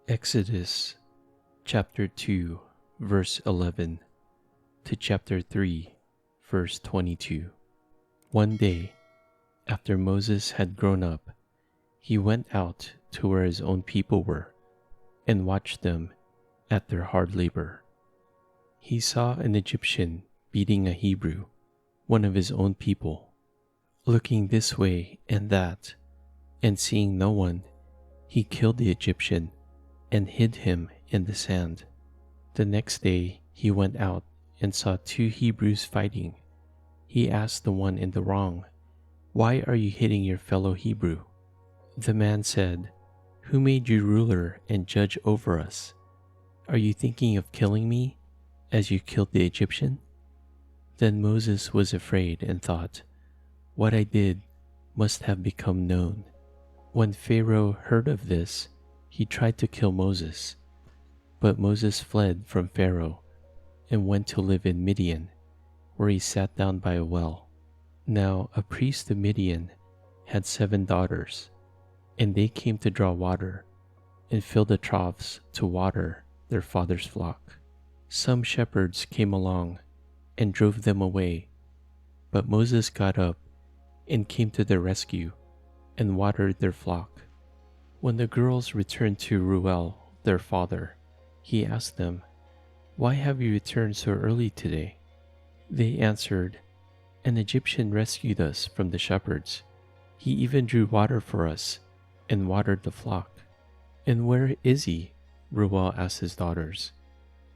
Exodus chapter 2 verse 11 to chapter 3 verse 22. One day, after Moses had grown up, he went out to where his own people were and watched them at their hard labor. He saw an Egyptian beating a Hebrew, one of his own people. Looking this way and that, and seeing no one, he killed the Egyptian and hid him in the sand. The next day he went out and saw two Hebrews fighting. He asked the one in the wrong, "Why are you hitting your fellow Hebrew?" The man said, "Who made you ruler and judge over us? Are you thinking of killing me, as you killed the Egyptian?" Then Moses was afraid and thought, "What I did must have become known." When Pharaoh heard of this, he tried to kill Moses. But Moses fled from Pharaoh and went to live in Midian, where he sat down by a well. Now a priest of Midian had 7 daughters, and they came to draw water and fill the troughs to water their father's flock. Some shepherds came along and drove them away, but Moses got up and came to their rescue and watered their flock. When the girls returned to Reuel, their father, he asked them, "Why have you returned so early today?" They answered, "An Egyptian rescued us from the shepherds. He even drew water for us and watered the flock." "And where is he?" Reuel asked his daughters.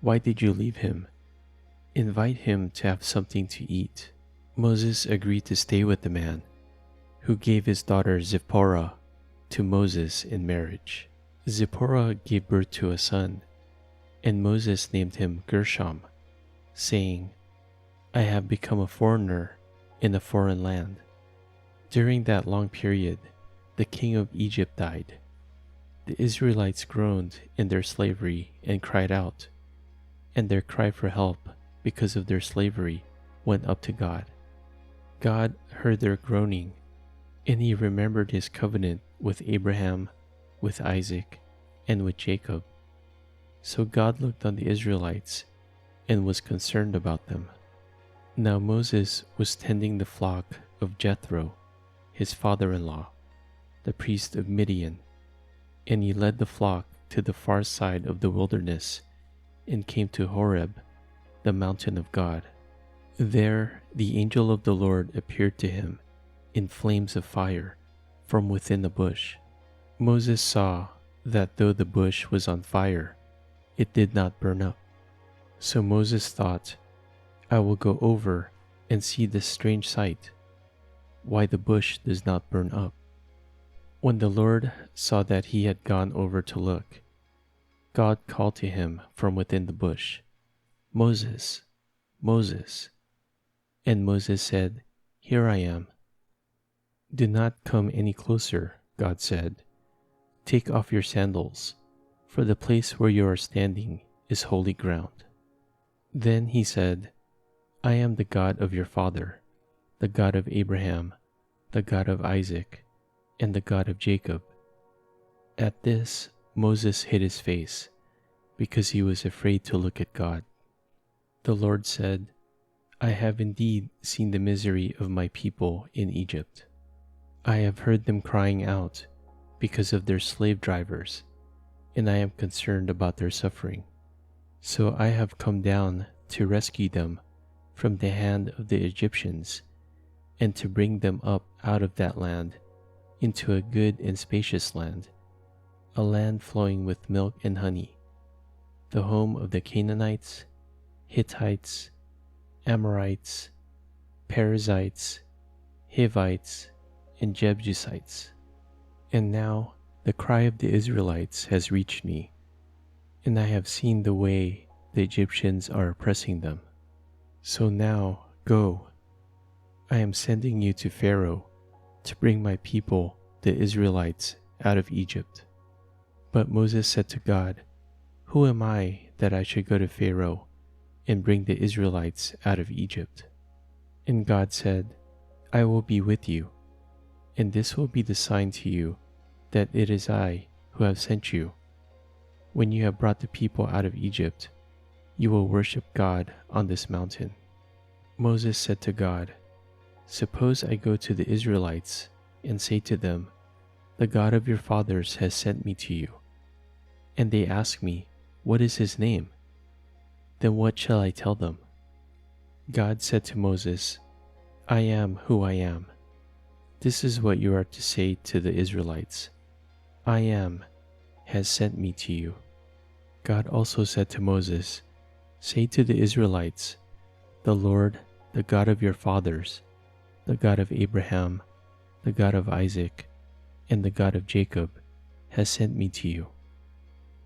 "Why did you leave him? Invite him to have something to eat." Moses agreed to stay with the man, who gave his daughter Zipporah to Moses in marriage. Zipporah gave birth to a son, and Moses named him Gershom, saying, "I have become a foreigner in a foreign land." During that long period, the king of Egypt died. The Israelites groaned in their slavery and cried out, and their cry for help because of their slavery went up to God. God heard their groaning, and he remembered his covenant with Abraham, with Isaac, and with Jacob. So God looked on the Israelites and was concerned about them. Now Moses was tending the flock of Jethro, his father-in-law, the priest of Midian, and he led the flock to the far side of the wilderness and came to Horeb, the mountain of God. There the angel of the Lord appeared to him in flames of fire from within the bush. Moses saw that though the bush was on fire, it did not burn up. So Moses thought, "I will go over and see this strange sight, why the bush does not burn up." When the Lord saw that he had gone over to look, God called to him from within the bush, "Moses, Moses." And Moses said, "Here I am." "Do not come any closer," God said. "Take off your sandals, for the place where you are standing is holy ground." Then he said, "I am the God of your father, the God of Abraham, the God of Isaac, and the God of Jacob." At this, Moses hid his face, because he was afraid to look at God. The Lord said, "I have indeed seen the misery of my people in Egypt. I have heard them crying out because of their slave drivers, and I am concerned about their suffering. So I have come down to rescue them from the hand of the Egyptians, and to bring them up out of that land into a good and spacious land, a land flowing with milk and honey, the home of the Canaanites, Hittites, Amorites, Perizzites, Hivites, and Jebusites. And now the cry of the Israelites has reached me, and I have seen the way the Egyptians are oppressing them. So now go. I am sending you to Pharaoh to bring my people, the Israelites, out of Egypt." But Moses said to God, "Who am I that I should go to Pharaoh and bring the Israelites out of Egypt?" And God said, "I will be with you, and this will be the sign to you that it is I who have sent you. When you have brought the people out of Egypt, you will worship God on this mountain." Moses said to God, "Suppose I go to the Israelites and say to them, 'The God of your fathers has sent me to you.' And they ask me, 'What is his name?' Then what shall I tell them?" God said to Moses, "I am who I am. This is what you are to say to the Israelites: 'I am has sent me to you.'" God also said to Moses, "Say to the Israelites, 'The Lord, the God of your fathers, the God of Abraham, the God of Isaac, and the God of Jacob, has sent me to you.'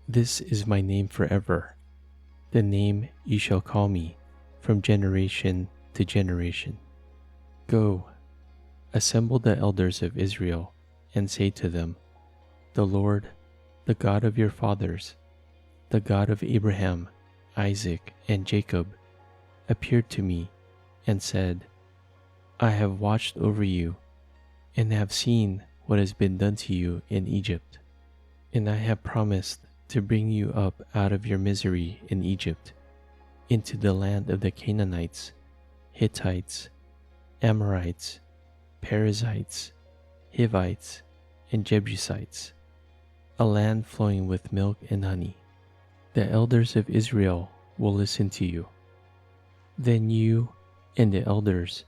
This is my name forever, the name you shall call me from generation to generation. Go, assemble the elders of Israel, and say to them, 'The Lord, the God of your fathers, the God of Abraham, Isaac, and Jacob, appeared to me and said, I have watched over you and have seen what has been done to you in Egypt. And I have promised to bring you up out of your misery in Egypt into the land of the Canaanites, Hittites, Amorites, Perizzites, Hivites, and Jebusites, a land flowing with milk and honey. The elders of Israel will listen to you. Then you and the elders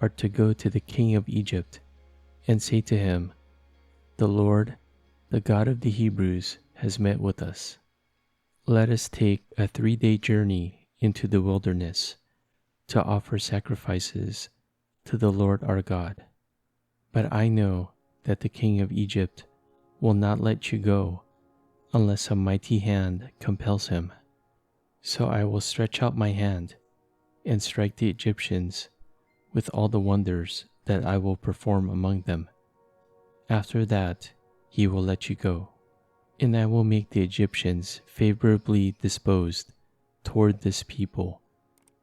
are to go to the king of Egypt and say to him, The Lord, the God of the Hebrews, has met with us. Let us take a 3-day journey into the wilderness to offer sacrifices to the Lord our God. But I know that the king of Egypt will not let you go unless a mighty hand compels him. So I will stretch out my hand and strike the Egyptians with all the wonders that I will perform among them. After that, he will let you go. And I will make the Egyptians favorably disposed toward this people,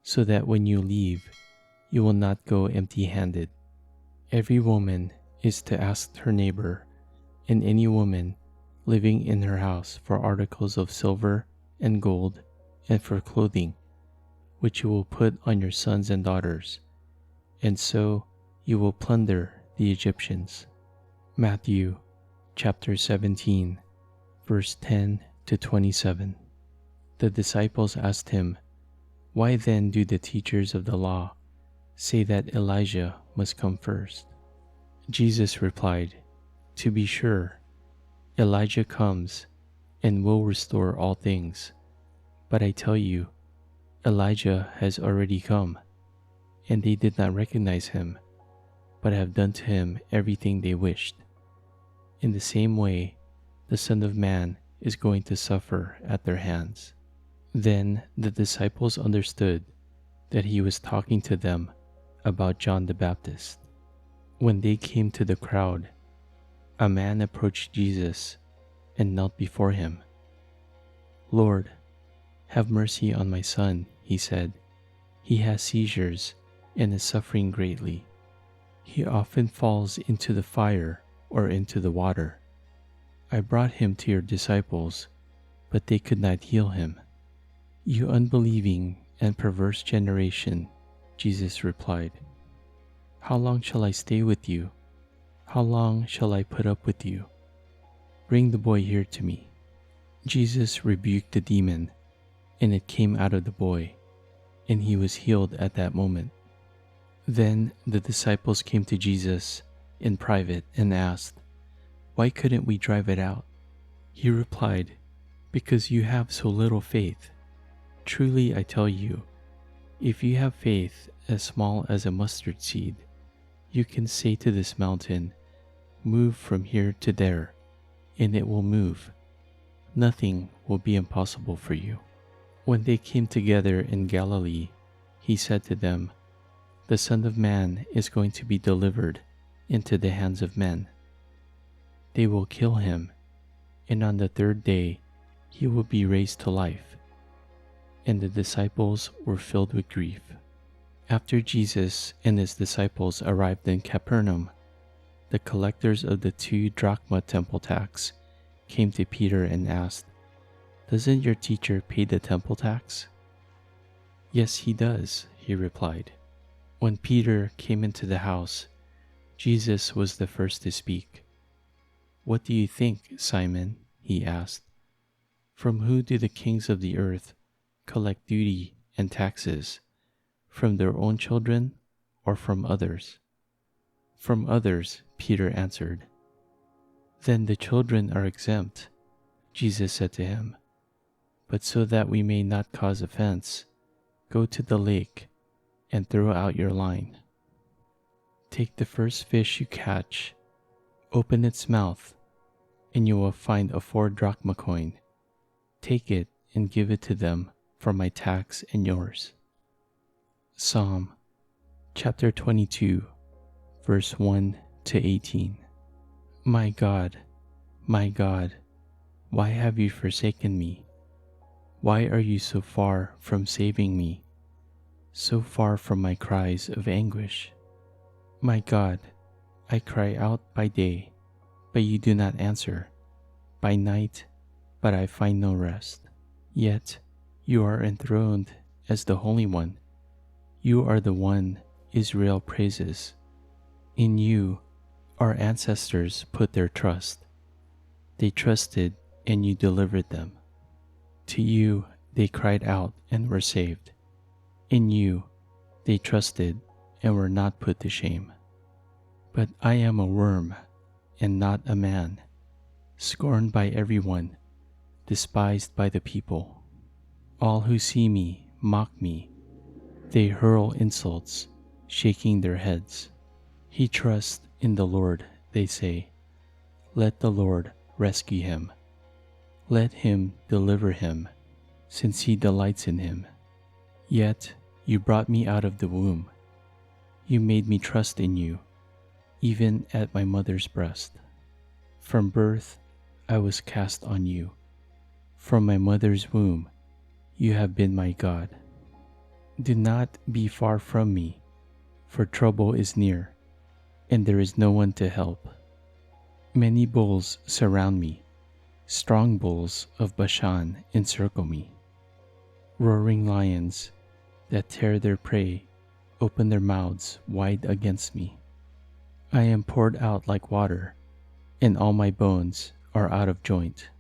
so that when you leave, you will not go empty-handed. Every woman is to ask her neighbor, and any woman living in her house, for articles of silver and gold and for clothing, which you will put on your sons and daughters, and so you will plunder the Egyptians. Matthew chapter 17, verse 10 to 27. The disciples asked him, Why then do the teachers of the law say that Elijah must come first? Jesus replied, To be sure, Elijah comes and will restore all things. But I tell you, Elijah has already come, and they did not recognize him, but have done to him everything they wished. In the same way, the Son of Man is going to suffer at their hands. Then the disciples understood that he was talking to them about John the Baptist. When they came to the crowd, a man approached Jesus and knelt before him. Lord, have mercy on my son, he said. He has seizures and is suffering greatly. He often falls into the fire or into the water. I brought him to your disciples, but they could not heal him. You unbelieving and perverse generation, Jesus replied. How long shall I stay with you? How long shall I put up with you? Bring the boy here to me. Jesus rebuked the demon, and it came out of the boy, and he was healed at that moment. Then the disciples came to Jesus in private and asked, Why couldn't we drive it out? He replied, Because you have so little faith. Truly I tell you, if you have faith as small as a mustard seed, you can say to this mountain, Move from here to there, and it will move. Nothing will be impossible for you. When they came together in Galilee, he said to them, The Son of Man is going to be delivered into the hands of men. They will kill him, and on the 3rd day he will be raised to life. And the disciples were filled with grief. After Jesus and his disciples arrived in Capernaum, the collectors of the 2 drachma temple tax came to Peter and asked, Doesn't your teacher pay the temple tax?" "Yes, he does," he replied. When Peter came into the house, Jesus was the first to speak. "What do you think, Simon?" he asked. "From who do the kings of the earth collect duty and taxes? From their own children or from others?" "From others," Peter answered. "Then the children are exempt," Jesus said to him. "But so that we may not cause offense, go to the lake and throw out your line. Take the first fish you catch, open its mouth, and you will find a 4 drachma coin. Take it and give it to them for my tax and yours." Psalm chapter 22, verse 1 to 18. My God, why have you forsaken me? Why are you so far from saving me, so far from my cries of anguish? My God, I cry out by day, but you do not answer, by night, but I find no rest. Yet you are enthroned as the Holy One. You are the one Israel praises. In you our ancestors put their trust. They trusted and you delivered them. To you they cried out and were saved. In you they trusted and were not put to shame. But I am a worm and not a man, scorned by everyone, despised by the people. All who see me mock me. They hurl insults, shaking their heads. He trusts in the Lord, they say. Let the Lord rescue him. Let him deliver him, since he delights in him. Yet you brought me out of the womb. You made me trust in you, even at my mother's breast. From birth I was cast on you. From my mother's womb you have been my God. Do not be far from me, for trouble is near, and there is no one to help. Many bulls surround me. Strong bulls of Bashan encircle me. Roaring lions that tear their prey open their mouths wide against me. I am poured out like water, and all my bones are out of joint.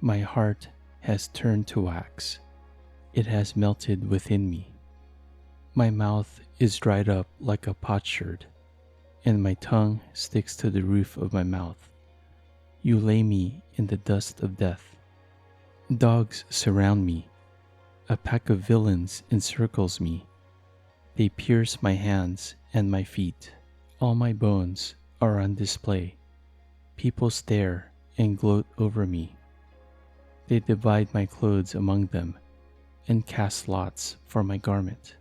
My heart has turned to wax. It has melted within me. My mouth is dried up like a potsherd, and my tongue sticks to the roof of my mouth. You lay me in the dust of death. Dogs surround me. A pack of villains encircles me. They pierce my hands and my feet. All my bones are on display. People stare and gloat over me. They divide my clothes among them and cast lots for my garment.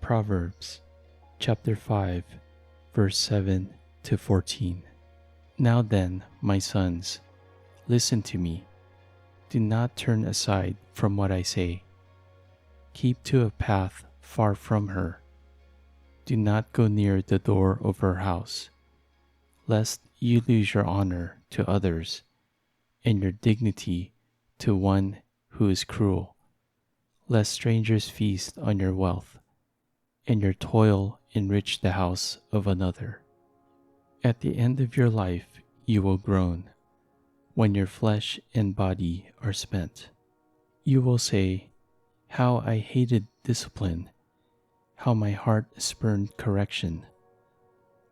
Proverbs chapter 5, verse 7 to 14. Now then, my sons, listen to me. Do not turn aside from what I say. Keep to a path far from her. Do not go near the door of her house, lest you lose your honor to others and your dignity to one who is cruel, lest strangers feast on your wealth and your toil enrich the house of another. At the end of your life you will groan, when your flesh and body are spent. You will say, "How I hated discipline, how my heart spurned correction.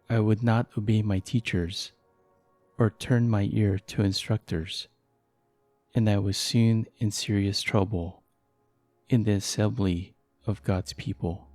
I would not obey my teachers, or turn my ear to instructors, and I was soon in serious trouble in the assembly of God's people."